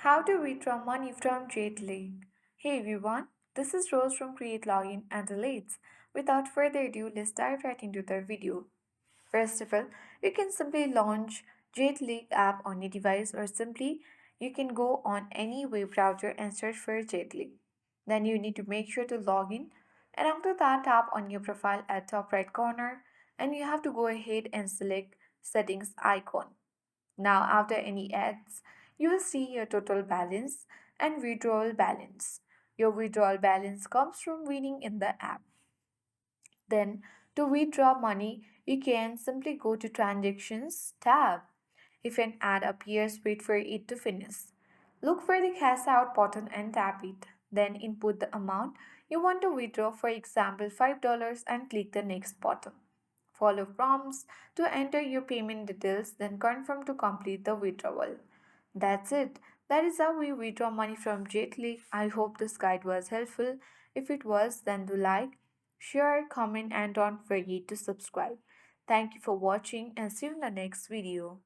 How to withdraw money from Lake. Hey everyone, this is Rose from Create Login and Deletes. Without further ado, let's dive right into the video. First of all, you can simply launch Lake app on your device or simply you can go on any web browser and search for Lake. Then you need to make sure to log in and after that tap on your profile at top right corner and you have to go ahead and select settings icon. Now, after any ads, you will see your total balance and withdrawal balance. Your withdrawal balance comes from winning in the app. Then, to withdraw money, you can simply go to Transactions tab. If an ad appears, wait for it to finish. Look for the cash out button and tap it. Then input the amount you want to withdraw, for example $5, and click the next button. Follow prompts to enter your payment details, then confirm to complete the withdrawal. That's it. That is how we withdraw money from Jetly. I hope this guide was helpful. If it was, then do like, share, comment, and don't forget to subscribe. Thank you for watching and see you in the next video.